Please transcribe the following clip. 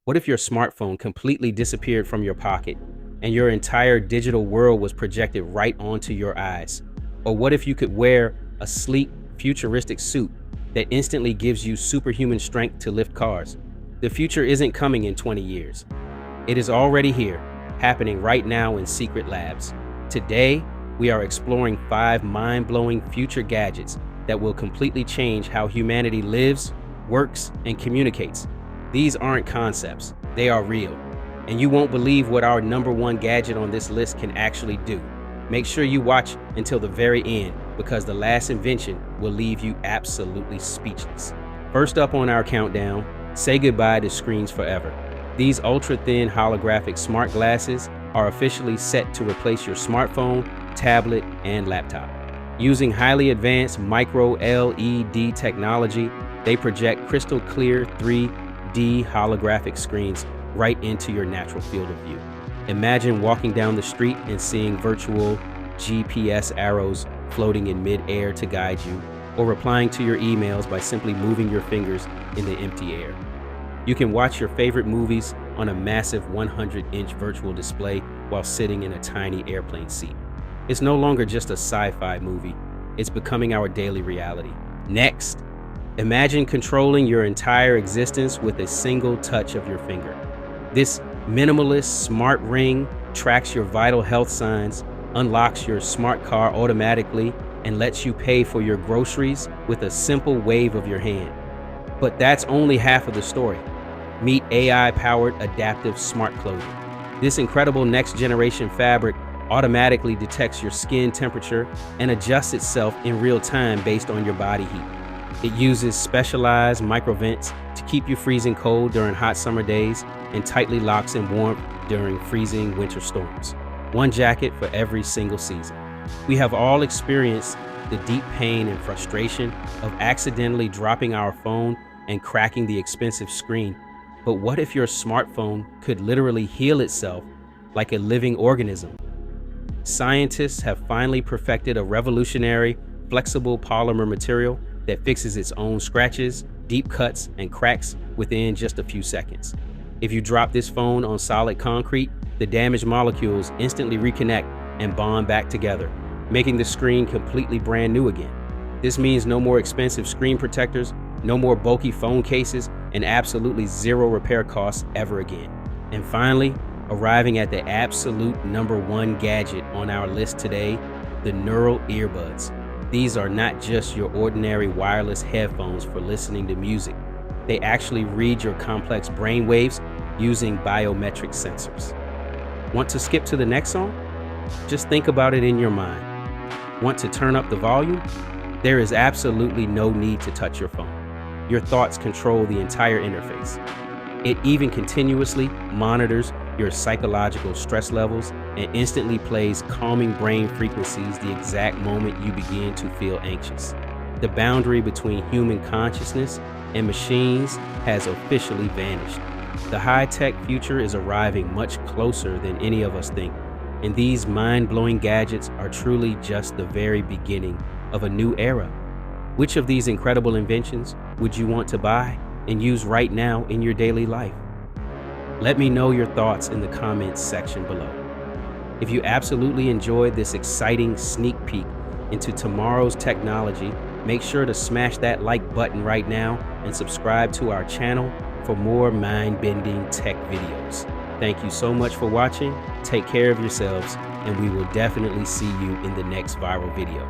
What if your smartphone completely disappeared from your pocket and your entire digital world was projected right onto your eyes? Or what if you could wear a sleek, futuristic suit that instantly gives you superhuman strength to lift cars? The future isn't coming in 20 years. It is already here, happening right now in secret labs. Today, we are exploring 5 mind-blowing future gadgets that will completely change how humanity lives, works, and communicates. These aren't concepts, they are real. And you won't believe what our #1 gadget on this list can actually do. Make sure you watch until the very end, because the last invention will leave you absolutely speechless. First up on our countdown, say goodbye to screens forever. These ultra-thin holographic smart glasses are officially set to replace your smartphone, tablet, and laptop. Using highly advanced micro LED technology, they project crystal clear 3D holographic screens right into your natural field of view. Imagine walking down the street and seeing virtual GPS arrows floating in mid-air to guide you, or replying to your emails by simply moving your fingers in the empty air. You can watch your favorite movies on a massive 100-inch virtual display while sitting in a tiny airplane seat. It's no longer just a sci-fi movie, it's becoming our daily reality. Next, imagine controlling your entire existence with a single touch of your finger. This minimalist smart ring tracks your vital health signs, unlocks your smart car automatically, and lets you pay for your groceries with a simple wave of your hand. But that's only half of the story. Meet AI-powered adaptive smart clothing. This incredible next-generation fabric automatically detects your skin temperature and adjusts itself in real time based on your body heat. It uses specialized microvents to keep you freezing cold during hot summer days and tightly locks in warmth during freezing winter storms. One jacket for every single season. We have all experienced the deep pain and frustration of accidentally dropping our phone and cracking the expensive screen. But what if your smartphone could literally heal itself like a living organism? Scientists have finally perfected a revolutionary, flexible polymer material that fixes its own scratches, deep cuts, and cracks within just a few seconds. If you drop this phone on solid concrete, the damaged molecules instantly reconnect and bond back together, making the screen completely brand new again. This means no more expensive screen protectors, no more bulky phone cases, and absolutely zero repair costs ever again. And finally, arriving at the absolute #1 gadget on our list today, the neural earbuds. These are not just your ordinary wireless headphones for listening to music. They actually read your complex brain waves using biometric sensors. Want to skip to the next song? Just think about it in your mind. Want to turn up the volume? There is absolutely no need to touch your phone. Your thoughts control the entire interface. It even continuously monitors your psychological stress levels and instantly plays calming brain frequencies the exact moment you begin to feel anxious. The boundary between human consciousness and machines has officially vanished. The high-tech future is arriving much closer than any of us think, and these mind-blowing gadgets are truly just the very beginning of a new era. Which of these incredible inventions would you want to buy and use right now in your daily life? Let me know your thoughts in the comments section below. If you absolutely enjoyed this exciting sneak peek into tomorrow's technology, make sure to smash that like button right now and subscribe to our channel for more mind-bending tech videos. Thank you so much for watching. Take care of yourselves, and we will definitely see you in the next viral video.